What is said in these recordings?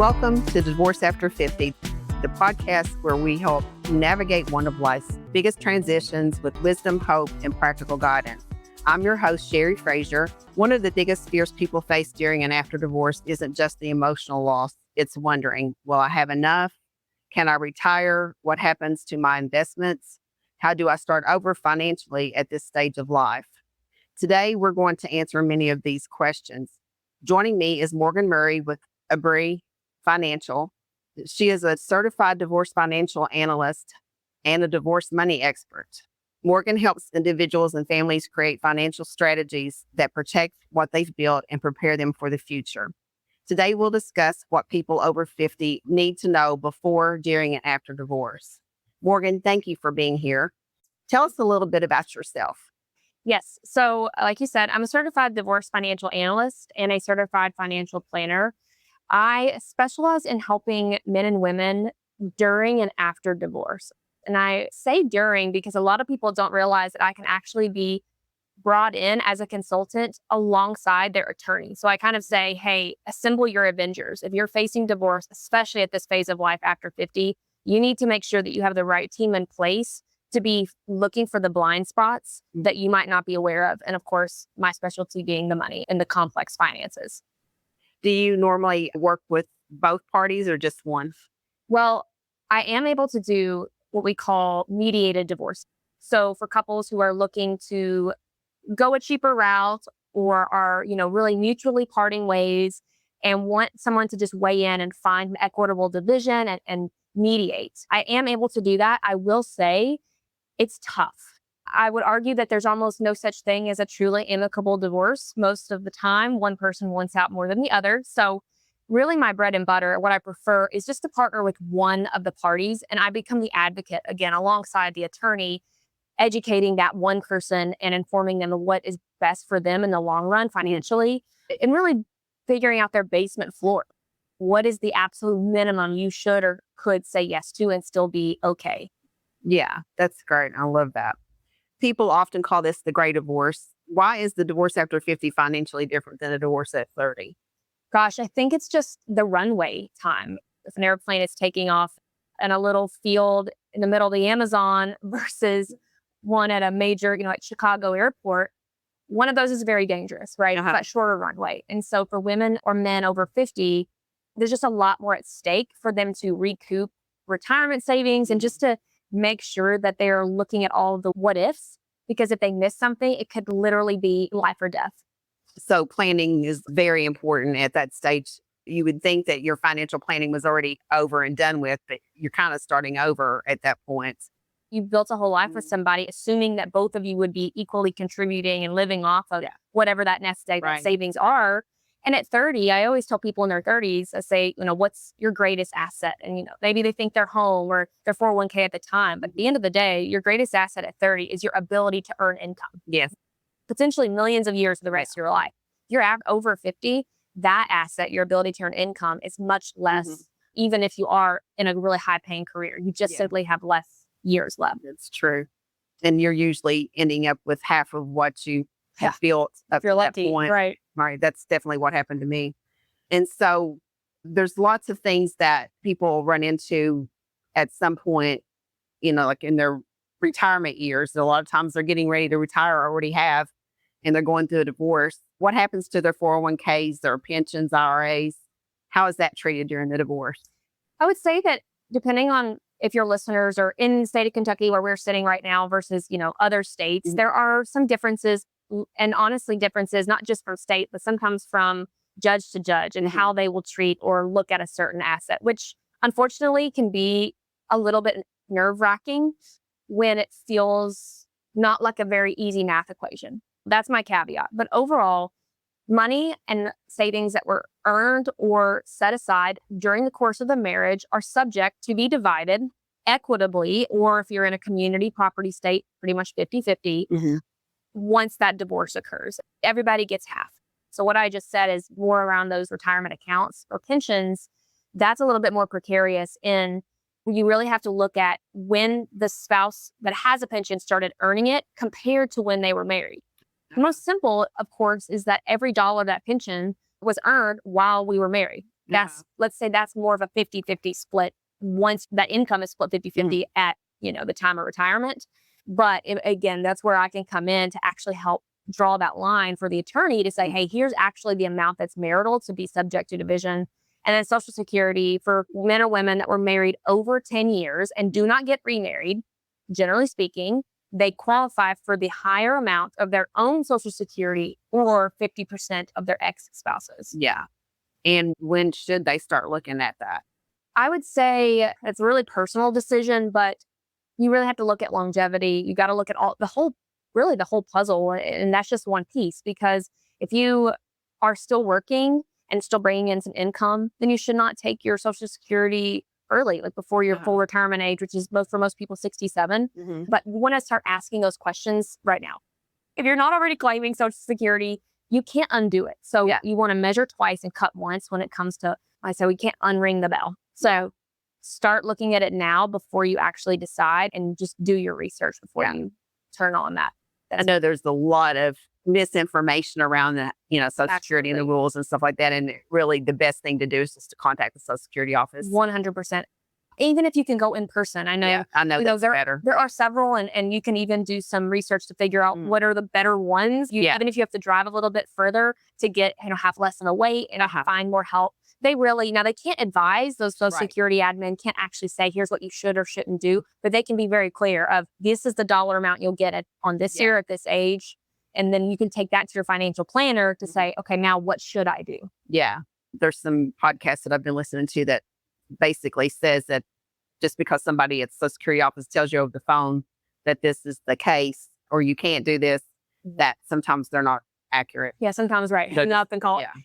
Welcome to Divorce After 50, the podcast where we help navigate one of life's biggest transitions with wisdom, hope, and practical guidance. I'm your host, Shari Frasure. One of the biggest fears people face during and after divorce isn't just the emotional loss. It's wondering, will I have enough? Can I retire? What happens to my investments? How do I start over financially at this stage of life? Today, we're going to answer many of these questions. Joining me is Morgan Murray with Abri Financial. She is a certified divorce financial analyst and a divorce money expert. Morgan helps individuals and families create financial strategies that protect what they've built and prepare them for the future. Today, we'll discuss what people over 50 need to know before, during, and after divorce. Morgan, thank you for being here. Tell us a little bit about yourself. Yes. So like you said, I'm a certified divorce financial analyst and a certified financial planner. I specialize in helping men and women during and after divorce. And I say during because a lot of people don't realize that I can actually be brought in as a consultant alongside their attorney. So I kind of say, hey, assemble your Avengers. If you're facing divorce, especially at this phase of life after 50, you need to make sure that you have the right team in place to be looking for the blind spots that you might not be aware of. And of course, my specialty being the money and the complex finances. Do you normally work with both parties or just one? Well, I am able to do what we call mediated divorce. So for couples who are looking to go a cheaper route or are, really mutually parting ways and want someone to just weigh in and find equitable division and mediate, I am able to do that. I will say it's tough. I would argue that there's almost no such thing as a truly amicable divorce. Most of the time, one person wants out more than the other. So really my bread and butter, what I prefer is just to partner with one of the parties. And I become the advocate, again, alongside the attorney, educating that one person and informing them of what is best for them in the long run financially, and really figuring out their basement floor. What is the absolute minimum you should or could say yes to and still be okay? Yeah, that's great. I love that. People often call this the gray divorce. Why is the divorce after 50 financially different than a divorce at 30? Gosh, I think it's just the runway time. If an airplane is taking off in a little field in the middle of the Amazon versus one at a major, at Chicago airport, one of those is very dangerous, right? It's that shorter runway. And so for women or men over 50, there's just a lot more at stake for them to recoup retirement savings and just to make sure that they're looking at all the what ifs, because if they miss something, it could literally be life or death. So planning is very important at that stage. You would think that your financial planning was already over and done with, but you're kind of starting over at that point. You've built a whole life with somebody, assuming that both of you would be equally contributing and living off of whatever that nest egg savings are. And at 30, I always tell people in their 30s, I say, what's your greatest asset? And, maybe they think their home or their 401k at the time. But at the end of the day, your greatest asset at 30 is your ability to earn income. Yes. Potentially millions of years of the rest of your life. You're over 50, that asset, your ability to earn income is much less, even if you are in a really high paying career. You just simply have less years left. That's true. And you're usually ending up with half of what you have built up to that point. Right. Right. That's definitely what happened to me. And so there's lots of things that people run into at some point, like in their retirement years. A lot of times they're getting ready to retire or already have, and they're going through a divorce. What happens to their 401ks, their pensions, IRAs? How is that treated during the divorce? I would say that depending on if your listeners are in the state of Kentucky where we're sitting right now versus, other states, there are some differences. And honestly, differences, not just from state, but sometimes from judge to judge and how they will treat or look at a certain asset, which unfortunately can be a little bit nerve-wracking when it feels not like a very easy math equation. That's my caveat. But overall, money and savings that were earned or set aside during the course of the marriage are subject to be divided equitably, or if you're in a community property state, pretty much 50-50. Once that divorce occurs, everybody gets half. So what I just said is more around those retirement accounts or pensions. That's a little bit more precarious in you really have to look at when the spouse that has a pension started earning it compared to when they were married. The most simple, of course, is that every dollar of that pension was earned while we were married. let's say that's more of a 50-50 split once that income is split 50-50 at, the time of retirement. But again, that's where I can come in to actually help draw that line for the attorney to say, hey, here's actually the amount that's marital to be subject to division. And then Social Security for men or women that were married over 10 years and do not get remarried, generally speaking, they qualify for the higher amount of their own Social Security or 50% of their ex-spouses. Yeah. And when should they start looking at that? I would say it's a really personal decision, but you really have to look at longevity. You got to look at the whole puzzle. And that's just one piece, because if you are still working and still bringing in some income, then you should not take your Social Security early, like before your full retirement age, which is for most people 67. But you want to start asking those questions right now. If you're not already claiming Social Security, you can't undo it. So you want to measure twice and cut once when it comes to, I say we can't unring the bell. So start looking at it now before you actually decide, and just do your research before you turn on that. I know there's a lot of misinformation around the, Social Security and the rules and stuff like that. And really the best thing to do is just to contact the Social Security office. 100%. Even if you can go in person. I know, that's better. There are several, and you can even do some research to figure out what are the better ones. Even if you have to drive a little bit further to get, have less of a wait and find more help. They can't advise, those Social Security admin can't actually say, here's what you should or shouldn't do, but they can be very clear of, this is the dollar amount you'll get on this year at this age. And then you can take that to your financial planner to say, okay, now what should I do? Yeah. There's some podcasts that I've been listening to that basically says that just because somebody at the Social Security office tells you over the phone that this is the case, or you can't do this, that sometimes they're not accurate. Yeah, sometimes, right. Hang up and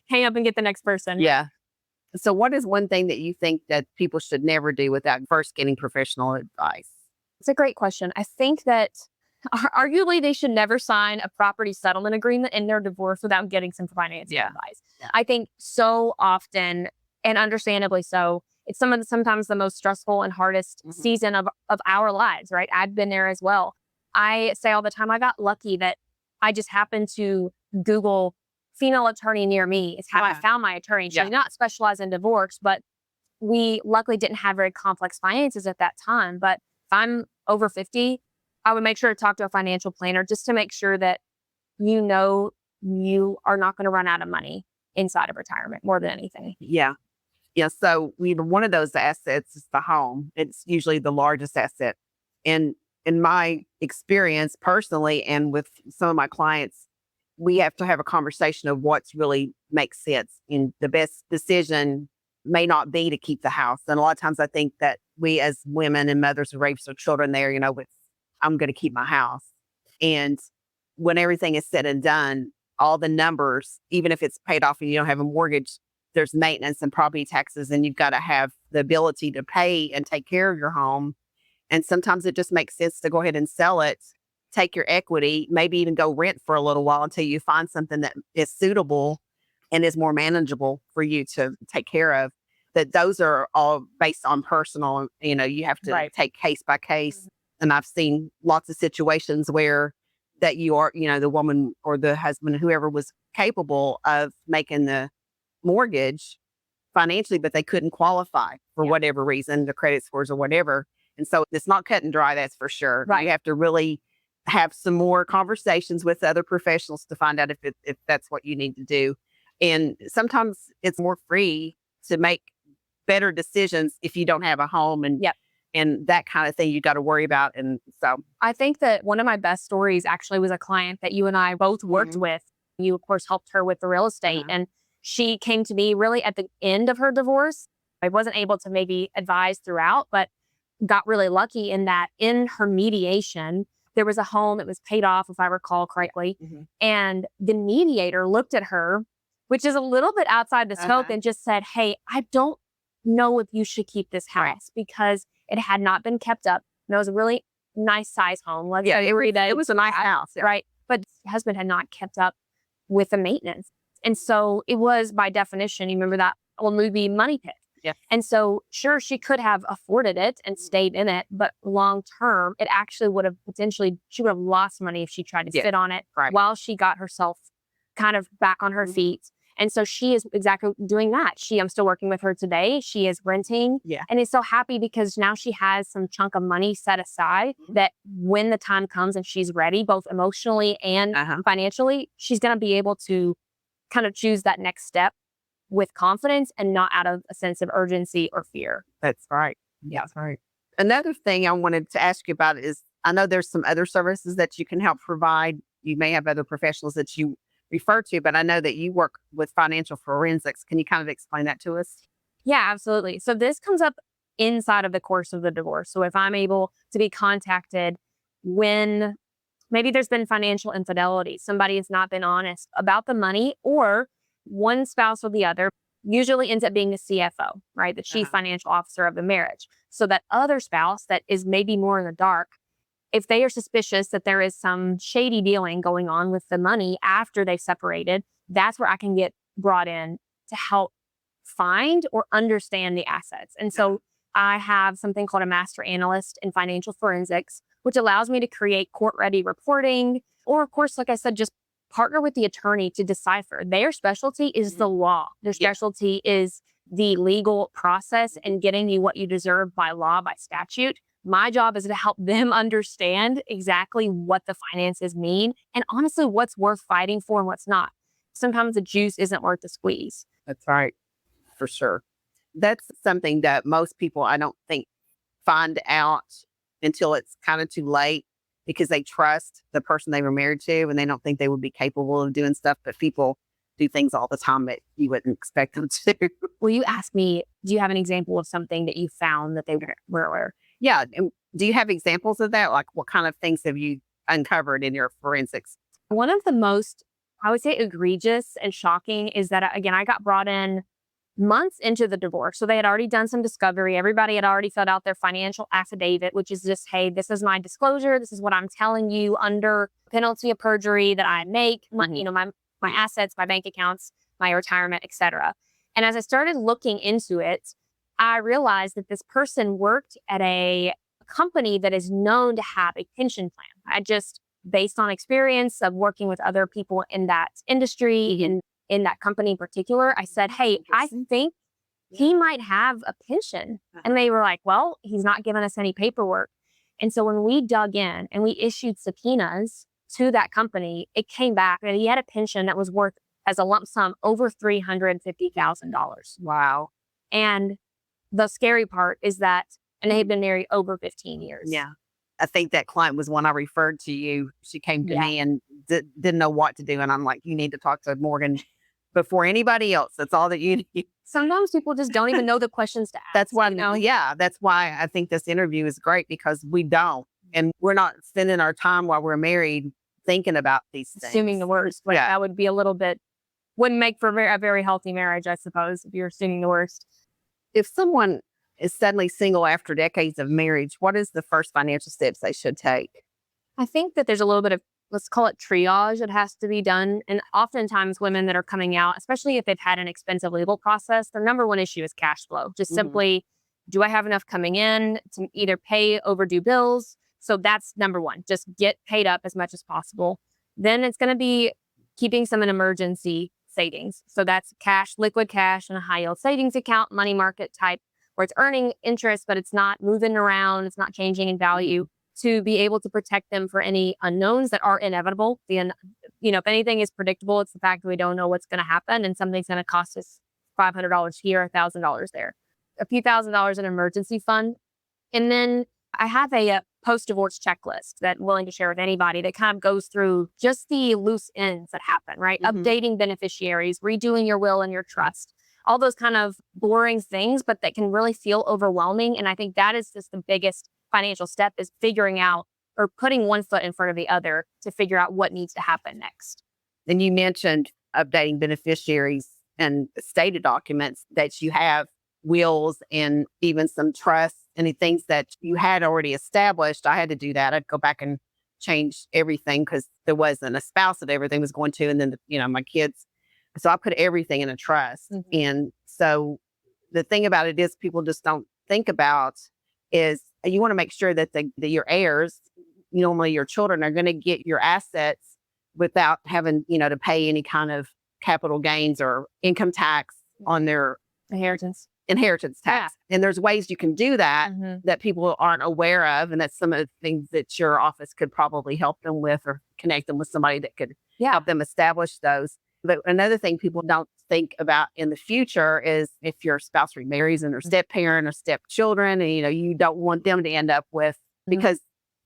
hang up and get the next person. Yeah. So what is one thing that you think that people should never do without first getting professional advice? It's a great question. I think that arguably they should never sign a property settlement agreement in their divorce without getting some financial advice. Yeah. I think so often, and understandably so, it's sometimes the most stressful and hardest season of our lives, right? I've been there as well. I say all the time, I got lucky that I just happened to Google female attorney near me. It's how I found my attorney. She did not specialize in divorce, but we luckily didn't have very complex finances at that time. But if I'm over 50, I would make sure to talk to a financial planner just to make sure that you are not going to run out of money inside of retirement more than anything. Yeah. Yeah. So one of those assets is the home. It's usually the largest asset. And in my experience personally, and with some of my clients, we have to have a conversation of what's really makes sense. And the best decision may not be to keep the house. And a lot of times I think that we as women and mothers who raise their children there, I'm going to keep my house. And when everything is said and done, all the numbers, even if it's paid off and you don't have a mortgage, there's maintenance and property taxes, and you've got to have the ability to pay and take care of your home. And sometimes it just makes sense to go ahead and sell it, take your equity, maybe even go rent for a little while until you find something that is suitable and is more manageable for you to take care of. That those are all based on personal, you have to take case by case. And I've seen lots of situations where that you are, the woman or the husband, whoever was capable of making the mortgage financially, but they couldn't qualify for whatever reason, the credit scores or whatever. And so it's not cut and dry, that's for sure. Right. You have to really have some more conversations with other professionals to find out if that's what you need to do. And sometimes it's more free to make better decisions if you don't have a home and that kind of thing you got to worry about. And so I think that one of my best stories actually was a client that you and I both worked with. You, of course, helped her with the real estate. And she came to me really at the end of her divorce. I wasn't able to maybe advise throughout, but got really lucky in that in her mediation, there was a home that was paid off, if I recall correctly. And the mediator looked at her, which is a little bit outside the scope, and just said, hey, I don't know if you should keep this house because it had not been kept up. And it was a really nice size home. It was a nice house. Right. But her husband had not kept up with the maintenance. And so it was, by definition, you remember that old movie Money Pit. Yeah. And so, sure, she could have afforded it and stayed in it, but long term, it actually would have she would have lost money if she tried to sit on it while she got herself kind of back on her feet. And so she is exactly doing that. I'm still working with her today. She is renting and is so happy because now she has some chunk of money set aside that when the time comes and she's ready, both emotionally and financially, she's going to be able to kind of choose that next step with confidence and not out of a sense of urgency or fear. That's right. Yeah. That's right. Another thing I wanted to ask you about is, I know there's some other services that you can help provide. You may have other professionals that you refer to, but I know that you work with financial forensics. Can you kind of explain that to us? Yeah, absolutely. So this comes up inside of the course of the divorce. So if I'm able to be contacted when maybe there's been financial infidelity, somebody has not been honest about the money, or one spouse or the other usually ends up being the CFO, right? The chief financial officer of the marriage. So that other spouse that is maybe more in the dark, if they are suspicious that there is some shady dealing going on with the money after they've separated, that's where I can get brought in to help find or understand the assets. And so I have something called a master analyst in financial forensics, which allows me to create court-ready reporting, or of course, like I said, just partner with the attorney to decipher. Their specialty is the law. Their specialty is the legal process and getting you what you deserve by law, by statute. My job is to help them understand exactly what the finances mean and honestly what's worth fighting for and what's not. Sometimes the juice isn't worth the squeeze. That's right. For sure. That's something that most people, I don't think, find out until it's kind of too late, because they trust the person they were married to and they don't think they would be capable of doing stuff. But people do things all the time that you wouldn't expect them to. Well, you asked me, do you have an example of something that you found that they were aware? Yeah. And do you have examples of that? Like, what kind of things have you uncovered in your forensics? One of the most, I would say, egregious and shocking is that, again, I got brought in months into the divorce. So they had already done some discovery. Everybody had already filled out their financial affidavit, which is just, hey, this is my disclosure. This is what I'm telling you under penalty of perjury that I make, my assets, my bank accounts, my retirement, etc. And as I started looking into it, I realized that this person worked at a company that is known to have a pension plan. I just, based on experience of working with other people in that industry, in that company in particular, I said, hey, I think he might have a pension. And they were like, well, he's not given us any paperwork. And so when we dug in and we issued subpoenas to that company, it came back that he had a pension that was worth, as a lump sum, over $350,000. Wow. And the scary part is that, and they had been married over 15 years. Yeah. I think that client was one I referred to you. She came to me and didn't know what to do. And I'm like, you need to talk to Morgan before anybody else. That's all that you need. Sometimes people just don't even know the questions to ask. That's why, that's why I think this interview is great, because we don't. And we're not spending our time while we're married thinking about these things. Assuming the worst. Like, that would be a little bit, wouldn't make for a very healthy marriage, I suppose, if you're assuming the worst. If someone is suddenly single after decades of marriage, what is the first financial steps they should take? I think that there's a little bit of, let's call it triage, that has to be done. And oftentimes women that are coming out, especially if they've had an expensive legal process, their number one issue is cash flow. Just simply, do I have enough coming in to either pay overdue bills? So that's number one, just get paid up as much as possible. Then it's going to be keeping some in emergency savings. So that's cash, liquid cash, and a high yield savings account, money market type, where it's earning interest, but it's not moving around, it's not changing in value, to be able to protect them for any unknowns that are inevitable. If anything is predictable, it's the fact that we don't know what's going to happen, and something's going to cost us $500 here, $1,000 there. A few $1,000s in an emergency fund. And then I have a post-divorce checklist that I'm willing to share with anybody that kind of goes through just the loose ends that happen, right? Updating beneficiaries, redoing your will and your trust, all those kind of boring things, but that can really feel overwhelming. And I think that is just the biggest financial step, is figuring out, or putting one foot in front of the other to figure out what needs to happen next. And you mentioned updating beneficiaries and stated documents that you have, wills and even some trusts, any things that you had already established. I had to do that. I'd go back and change everything because there wasn't a spouse that everything was going to. And then, my kids. So I put everything in a trust. And so the thing about it is, people just don't think about is, you want to make sure that your heirs, normally your children, are going to get your assets without having, to pay any kind of capital gains or income tax on their Inheritance. tax. And there's ways you can do that that people aren't aware of. And that's some of the things that your office could probably help them with or connect them with somebody that could help them establish those. But another thing people don't think about in the future is if your spouse remarries and they're step parent or step children, and you don't want them to end up with, because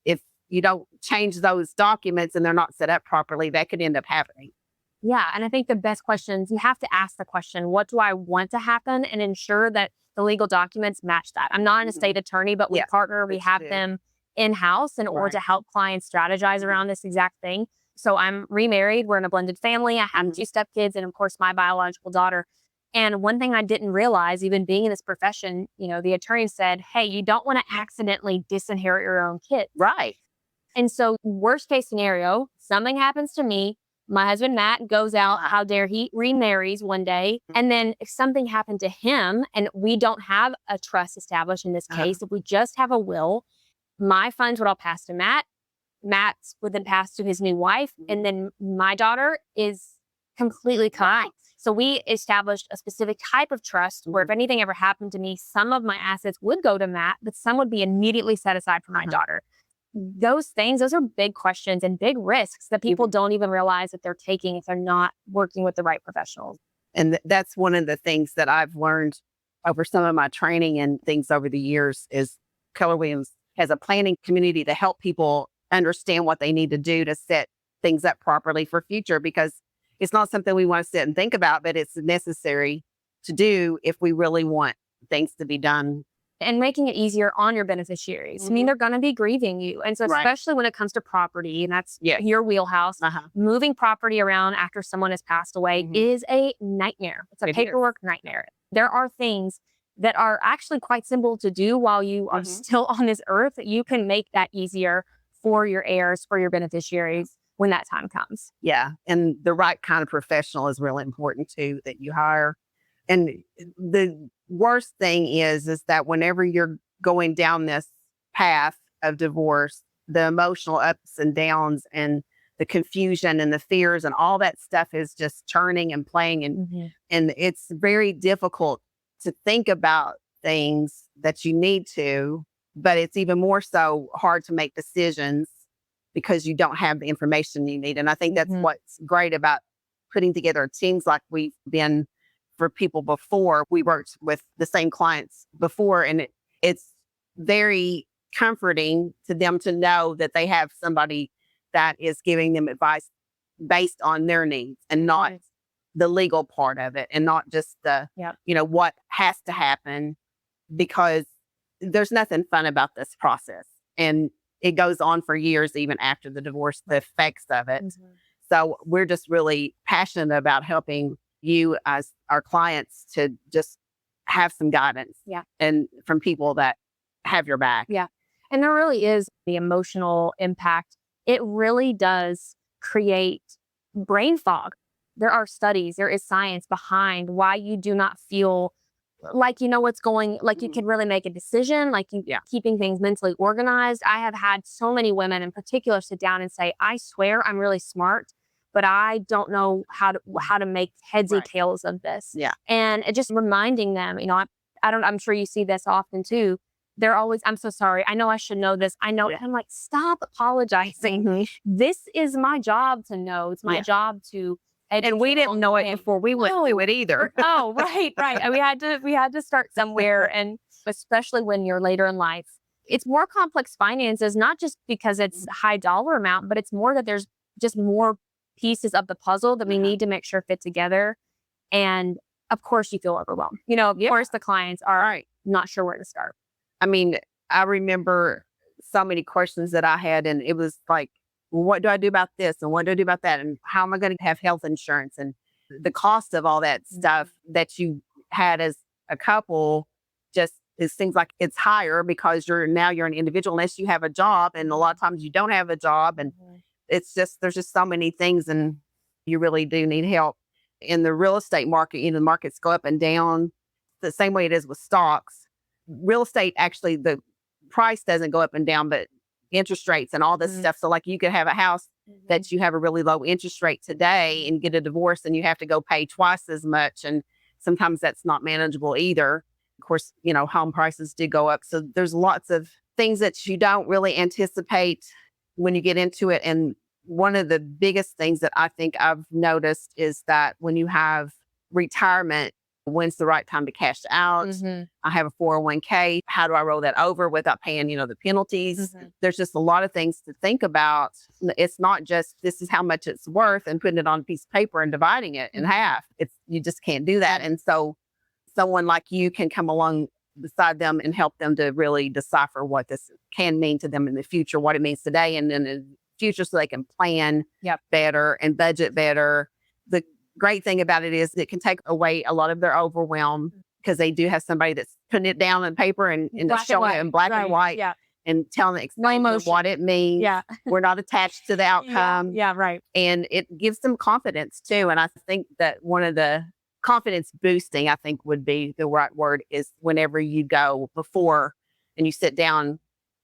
if you don't change those documents and they're not set up properly, that could end up happening. Yeah. And I think the best questions, you have to ask the question, what do I want to happen, and ensure that the legal documents match that. I'm not an estate attorney, but we partner, we have them in-house in order to help clients strategize around this exact thing. So I'm remarried. We're in a blended family. I have 2 stepkids and, of course, my biological daughter. And one thing I didn't realize, even being in this profession, the attorney said, hey, you don't want to accidentally disinherit your own kids. Right. And so worst case scenario, something happens to me. My husband, Matt, goes out. How dare he remarries one day. And then if something happened to him and we don't have a trust established in this case, if we just have a will, my funds would all pass to Matt. Matt's would then pass to his new wife. And then my daughter is completely cut off. So we established a specific type of trust where if anything ever happened to me, some of my assets would go to Matt, but some would be immediately set aside for my daughter. Those are big questions and big risks that people don't even realize that they're taking if they're not working with the right professionals. And that's one of the things that I've learned over some of my training and things over the years is Keller Williams has a planning community to help people understand what they need to do to set things up properly for future, because it's not something we want to sit and think about, but it's necessary to do if we really want things to be done. And making it easier on your beneficiaries. I mean, they're going to be grieving you. And so especially when it comes to property, and that's your wheelhouse, moving property around after someone has passed away is a nightmare. It's a paperwork nightmare. There are things that are actually quite simple to do while you are still on this earth. You can make that easier for your heirs, for your beneficiaries when that time comes. Yeah. And the right kind of professional is really important too, that you hire. And the worst thing is that whenever you're going down this path of divorce, the emotional ups and downs and the confusion and the fears and all that stuff is just churning and playing. And it's very difficult to think about things that you need to, but it's even more so hard to make decisions because you don't have the information you need. And I think that's what's great about putting together teams like we've been for people before. We worked with the same clients before, and it's very comforting to them to know that they have somebody that is giving them advice based on their needs and not the legal part of it, and not just the, what has to happen, because there's nothing fun about this process. And it goes on for years, even after the divorce, the effects of it. So we're just really passionate about helping you as our clients to just have some guidance and from people that have your back. Yeah. And there really is the emotional impact. It really does create brain fog. There are studies, there is science behind why you do not feel like you know what's going, like you can really make a decision, like you keeping things mentally organized. I have had so many women in particular sit down and say, I swear I'm really smart, but I don't know how to make heads or tails of this. Yeah. And it just reminding them, I'm sure you see this often too. They're always, I'm so sorry. I know I should know this. I know. And I'm like, stop apologizing. This is my job to know. It's my job to educate. And we didn't know it before we went through it either. Oh, right. And we had to start somewhere. And especially when you're later in life, it's more complex finances, not just because it's a high dollar amount, but it's more that there's just more pieces of the puzzle that we need to make sure fit together. And of course you feel overwhelmed. Of course the clients are not sure where to start. I mean, I remember so many questions that I had, and it was like, well, what do I do about this? And what do I do about that? And how am I going to have health insurance? And the cost of all that stuff that you had as a couple, just it seems like it's higher because you're an individual unless you have a job. And a lot of times you don't have a job. And it's just, there's just so many things, and you really do need help. In the real estate market, the markets go up and down the same way it is with stocks. Real estate, actually, the price doesn't go up and down, but interest rates and all this stuff. So like you could have a house that you have a really low interest rate today and get a divorce and you have to go pay twice as much. And sometimes that's not manageable either. Of course, home prices do go up. So there's lots of things that you don't really anticipate when you get into it. And one of the biggest things that I think I've noticed is that when you have retirement, when's the right time to cash out? I have a 401k. How do I roll that over without paying, the penalties? There's just a lot of things to think about. It's not just this is how much it's worth and putting it on a piece of paper and dividing it in half. You just can't do that. And so someone like you can come along beside them and help them to really decipher what this can mean to them in the future, what it means today and in the future, so they can plan better and budget better. The great thing about it is it can take away a lot of their overwhelm because they do have somebody that's putting it down on paper and showing it in black and white and telling explain what it means. We're not attached to the outcome. And it gives them confidence too. And I think that one of the confidence boosting, I think would be the right word, is whenever you go before and you sit down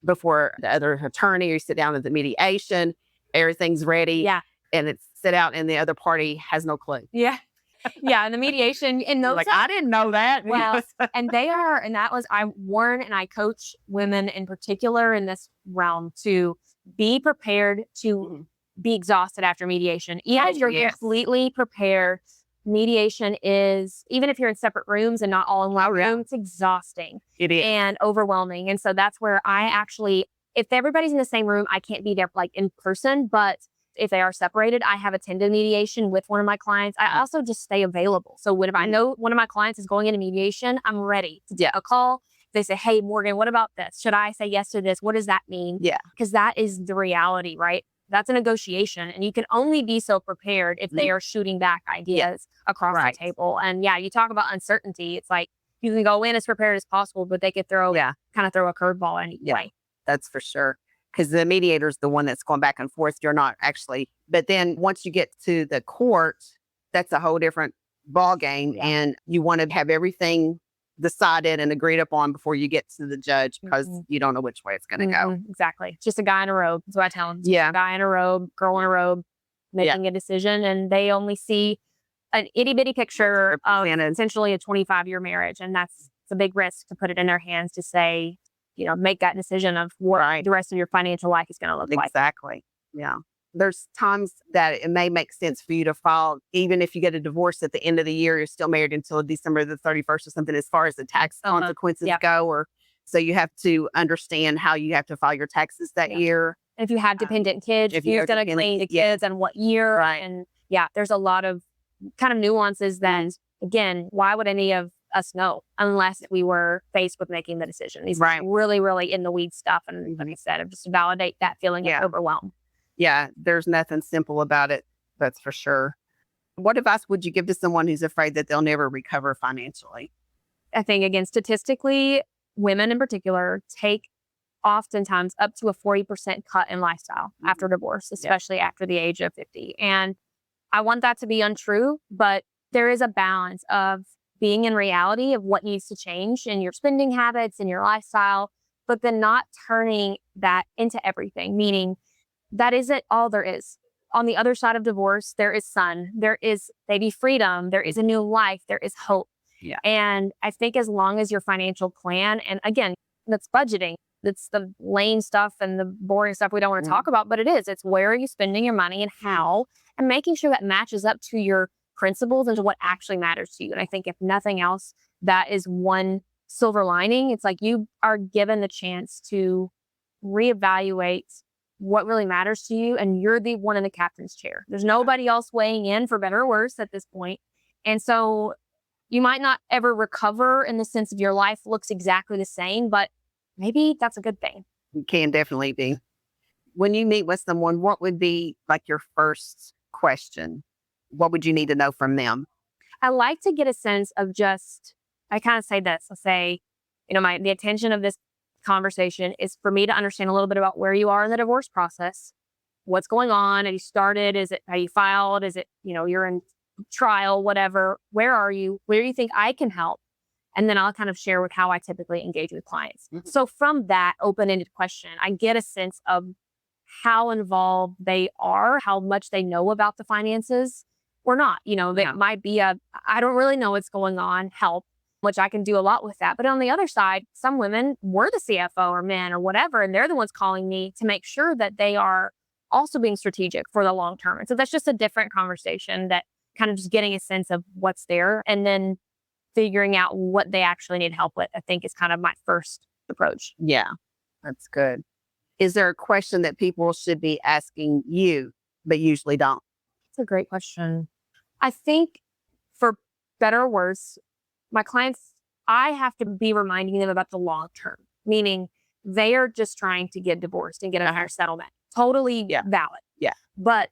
before the other attorney or you sit down at the mediation, everything's ready. And it's set out and the other party has no clue. And the mediation and those like, I didn't know that. Well, and I warn and I coach women in particular in this realm to be prepared to be exhausted after mediation. Even if you're completely prepared, mediation is, even if you're in separate rooms and not all in one room, it's exhausting. It is. And overwhelming. And so that's where if everybody's in the same room, I can't be there like in person, but if they are separated, I have attended mediation with one of my clients. I also just stay available. So if I know one of my clients is going into mediation, I'm ready to do a call. They say, hey, Morgan, what about this? Should I say yes to this? What does that mean? Because that is the reality, right? That's a negotiation. And you can only be so prepared if they are shooting back ideas across the table. And you talk about uncertainty. It's like you can go in as prepared as possible, but they could throw a curveball anyway. That's for sure. Because the mediator is the one that's going back and forth. You're not actually. But then once you get to the court, that's a whole different ball game. And you want to have everything decided and agreed upon before you get to the judge because you don't know which way it's going to go. Exactly. It's just a guy in a robe. That's what I tell them. A guy in a robe, girl in a robe, making a decision. And they only see an itty bitty picture of essentially a 25-year marriage. And it's a big risk to put it in their hands to say, make that decision of what the rest of your financial life is going to look like. Exactly. Yeah. There's times that it may make sense for you to file, even if you get a divorce at the end of the year, you're still married until December the 31st or something, as far as the tax consequences go. So you have to understand how you have to file your taxes that year. And if you have dependent kids, who's going to claim the kids and what year. And there's a lot of kind of nuances that, again, why would any of us know unless we were faced with making the decision? These are really, really in the weeds stuff. And like I said, just to validate that feeling of overwhelm. There's nothing simple about it. That's for sure. What advice would you give to someone who's afraid that they'll never recover financially? I think, again, statistically, women in particular take oftentimes up to a 40% cut in lifestyle after divorce, especially after the age of 50. And I want that to be untrue, but there is a balance of being in reality of what needs to change in your spending habits and your lifestyle, but then not turning that into everything, meaning that isn't all there is. On the other side of divorce, there is sun, there is maybe freedom, there is a new life, there is hope. And I think as long as your financial plan, and again, that's budgeting, that's the lame stuff and the boring stuff we don't want to talk about, but it's where are you spending your money and how, and making sure that matches up to your principles and to what actually matters to you. And I think if nothing else, that is one silver lining. It's like you are given the chance to reevaluate what really matters to you, and you're the one in the captain's chair. There's nobody else weighing in for better or worse at this point. And so you might not ever recover in the sense of your life looks exactly the same, but maybe that's a good thing. It can definitely be. When you meet with someone, what would be like your first question? What would you need to know from them? I like to get a sense of I kind of say this. I'll say, the intention of this conversation is for me to understand a little bit about where you are in the divorce process, what's going on, have you started, is it how you filed, is it, you're in trial, whatever, where are you, where do you think I can help? And then I'll kind of share with how I typically engage with clients. Mhm. So from that open-ended question, I get a sense of how involved they are, how much they know about the finances or not. That might be I don't really know what's going on, help, which I can do a lot with that. But on the other side, some women were the CFO or men or whatever, and they're the ones calling me to make sure that they are also being strategic for the long term. And so that's just a different conversation, that kind of just getting a sense of what's there and then figuring out what they actually need help with, I think is kind of my first approach. Yeah, that's good. Is there a question that people should be asking you, but usually don't? That's a great question. I think, for better or worse, my clients, I have to be reminding them about the long term, meaning they are just trying to get divorced and get a higher settlement. Totally valid. Yeah. But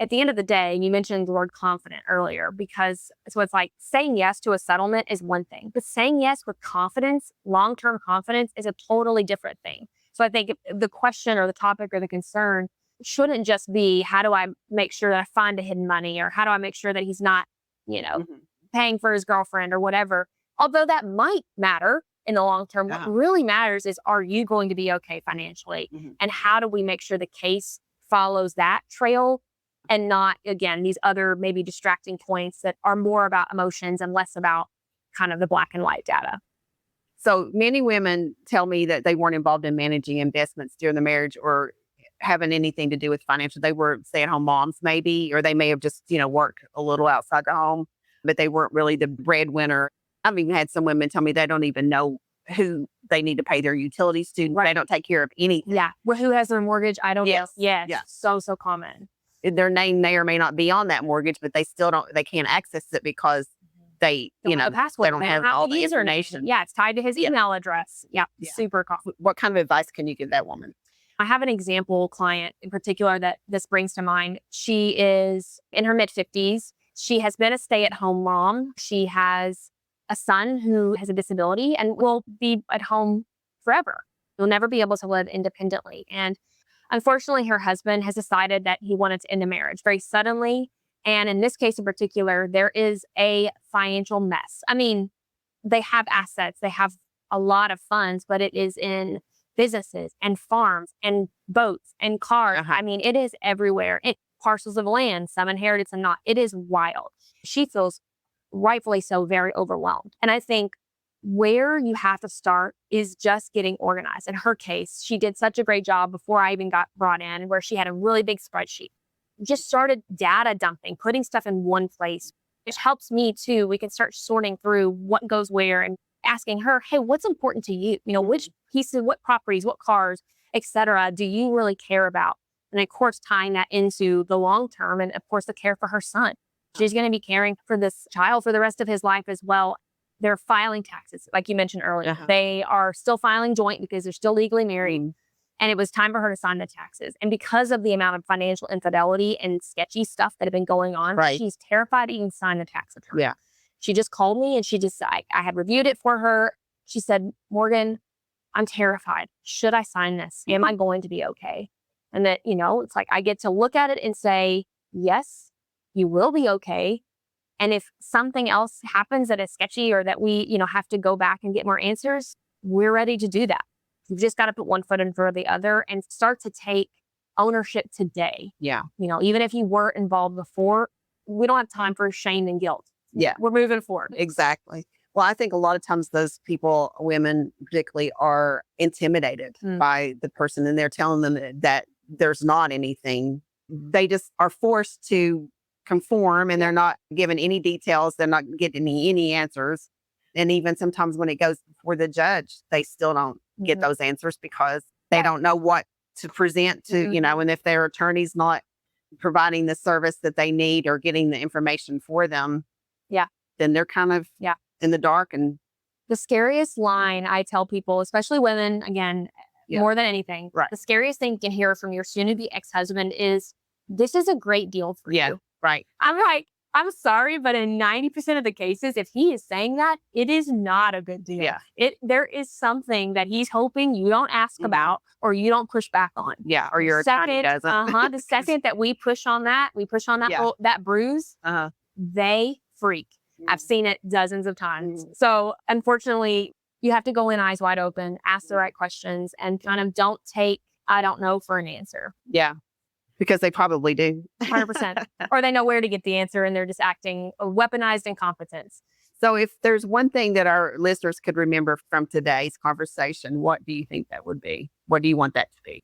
at the end of the day, you mentioned the word confident earlier, because so it's like saying yes to a settlement is one thing, but saying yes with confidence, long-term confidence, is a totally different thing. So I think the question or the topic or the concern shouldn't just be, how do I make sure that I find a hidden money, or how do I make sure that he's not, paying for his girlfriend or whatever. Although that might matter in the long term, what really matters is, are you going to be okay financially? And how do we make sure the case follows that trail and not, again, these other maybe distracting points that are more about emotions and less about kind of the black and white data. So many women tell me that they weren't involved in managing investments during the marriage or having anything to do with financial. They were stay-at-home moms maybe, or they may have just, worked a little outside the home, but they weren't really the breadwinner. I've even had some women tell me they don't even know who they need to pay their utilities to. Right. They don't take care of anything. Yeah. Well, who has their mortgage? I don't know. Yes. Yeah. So common. Their name may or may not be on that mortgage, but they can't access it because they don't have a password. They don't have all the information. Yeah. It's tied to his email address. Yeah. Super common. What kind of advice can you give that woman? I have an example client in particular that this brings to mind. She is in her mid-50s. She has been a stay-at-home mom. She has a son who has a disability and will be at home forever. He'll never be able to live independently. And unfortunately, her husband has decided that he wanted to end the marriage very suddenly. And in this case in particular, there is a financial mess. I mean, they have assets, they have a lot of funds, but it is in businesses and farms and boats and cars. I mean, it is everywhere. Parcels of land, some inherited, some not. It is wild. She feels rightfully so very overwhelmed. And I think where you have to start is just getting organized. In her case, she did such a great job before I even got brought in, where she had a really big spreadsheet. Just started data dumping, putting stuff in one place, which helps me too. We can start sorting through what goes where and asking her, hey, what's important to you? Which pieces, what properties, what cars, et cetera, do you really care about? And of course, tying that into the long term and of course, the care for her son. She's going to be caring for this child for the rest of his life as well. They're filing taxes, like you mentioned earlier. They are still filing joint because they're still legally married. And it was time for her to sign the taxes. And because of the amount of financial infidelity and sketchy stuff that had been going on, she's terrified to even sign the tax return. Yeah. She just called me and I had reviewed it for her. She said, Morgan, I'm terrified. Should I sign this? Am I going to be okay? And that, it's like I get to look at it and say, yes, you will be okay. And if something else happens that is sketchy or that we, have to go back and get more answers, we're ready to do that. You've just got to put one foot in front of the other and start to take ownership today. Yeah. Even if you were involved before, we don't have time for shame and guilt. Yeah. We're moving forward. Exactly. Well, I think a lot of times those people, women particularly, are intimidated by the person, and they're telling them that there's not anything. They just are forced to conform, and they're not given any details. They're not getting any answers. And even sometimes when it goes before the judge, they still don't get those answers because they don't know what to present to, and if their attorney's not providing the service that they need or getting the information for them, then they're kind of in the dark. And the scariest line I tell people, especially women, again, more than anything, the scariest thing you can hear from your soon-to-be ex-husband is, this is a great deal for you. Right. I'm like, I'm sorry, but in 90% of the cases, if he is saying that, it is not a good deal. Yeah. There is something that he's hoping you don't ask about or you don't push back on. Yeah, or your attorney doesn't. The second that we push on that, that bruise, they freak. I've seen it dozens of times. So unfortunately, you have to go in eyes wide open, ask the right questions, and kind of don't take, I don't know, for an answer. Yeah, because they probably do. 100%. Or they know where to get the answer and they're just acting weaponized incompetence. So if there's one thing that our listeners could remember from today's conversation, what do you think that would be? What do you want that to be?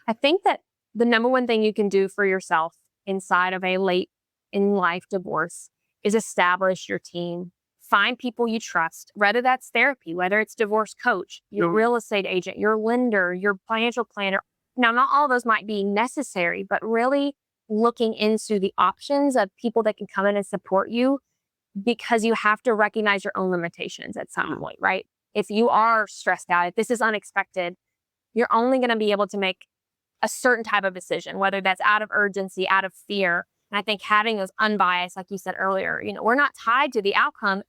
I think that the number one thing you can do for yourself inside of a late in life divorce is establish your team. Find people you trust, whether that's therapy, whether it's divorce coach, your real estate agent, your lender, your financial planner. Now, not all of those might be necessary, but really looking into the options of people that can come in and support you, because you have to recognize your own limitations at some point, right? If you are stressed out, if this is unexpected, you're only going to be able to make a certain type of decision, whether that's out of urgency, out of fear. And I think having those unbiased, like you said earlier, we're not tied to the outcome.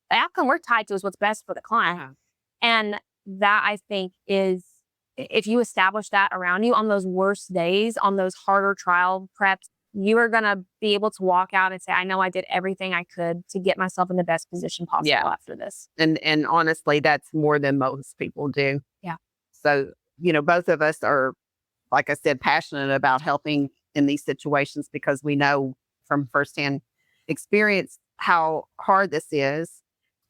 The outcome we're tied to is what's best for the client. And that, I think, is, if you establish that around you on those worst days, on those harder trial preps, you are going to be able to walk out and say, I know I did everything I could to get myself in the best position possible after this. And honestly, that's more than most people do. Yeah. So, both of us are, like I said, passionate about helping in these situations because we know from firsthand experience how hard this is.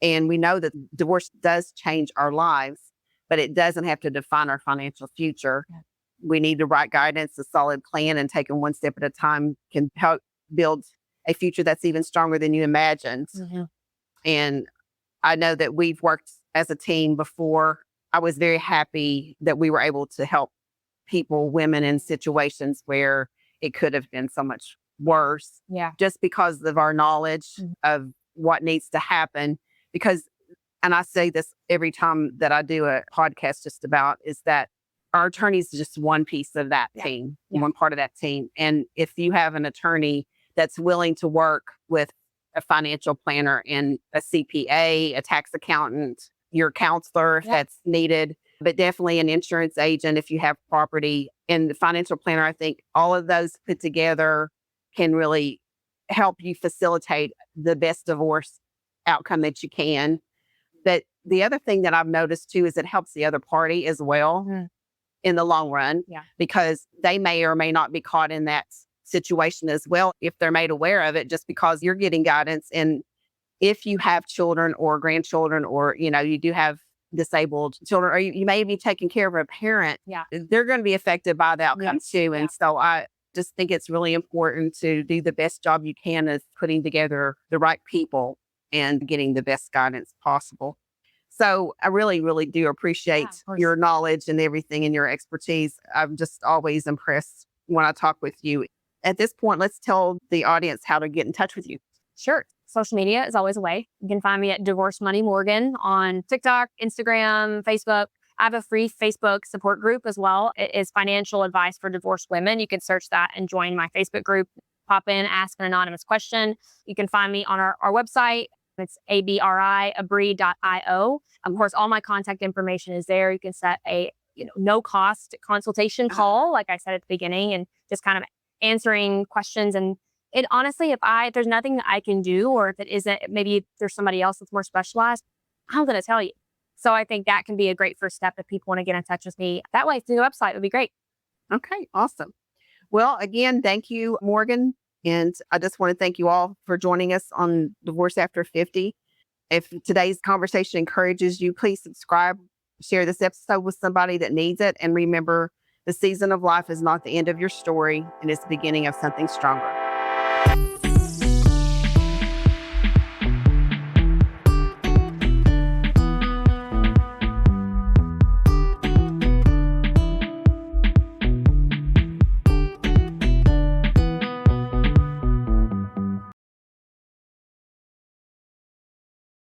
And we know that divorce does change our lives, but it doesn't have to define our financial future. Yeah. We need the right guidance, a solid plan, and taking one step at a time can help build a future that's even stronger than you imagined. Mm-hmm. And I know that we've worked as a team before. I was very happy that we were able to help people, women in situations where it could have been so much worse. Yeah. Just because of our knowledge of what needs to happen. Because, and I say this every time that I do a podcast just about, is that our attorney is just one piece of that team, one part of that team. And if you have an attorney that's willing to work with a financial planner and a CPA, a tax accountant, your counselor if that's needed, but definitely an insurance agent if you have property, and the financial planner, I think all of those put together can really help you facilitate the best divorce outcome that you can. But the other thing that I've noticed too is it helps the other party as well in the long run, because they may or may not be caught in that situation as well if they're made aware of it, just because you're getting guidance. And if you have children or grandchildren, or you do have disabled children, or you may be taking care of a parent, they're going to be affected by the outcome too. And so I just think it's really important to do the best job you can of putting together the right people and getting the best guidance possible. So I really, really do appreciate your knowledge and everything and your expertise. I'm just always impressed when I talk with you. At this point, let's tell the audience how to get in touch with you. Sure. Social media is always a way. You can find me at Divorce Money Morgan on TikTok, Instagram, Facebook. I have a free Facebook support group as well. It is Financial Advice for Divorced Women. You can search that and join my Facebook group. Pop in, ask an anonymous question. You can find me on our website. It's abri.io. Of course, all my contact information is there. You can set a no cost consultation call, like I said at the beginning, and just kind of answering questions. And it honestly, if there's nothing that I can do, or if it isn't, maybe there's somebody else that's more specialized, I'm going to tell you. So I think that can be a great first step if people want to get in touch with me. That way, through the website would be great. Okay, awesome. Well, again, thank you, Morgan. And I just want to thank you all for joining us on Divorce After 50. If today's conversation encourages you, please subscribe, share this episode with somebody that needs it. And remember, the season of life is not the end of your story, and it's the beginning of something stronger.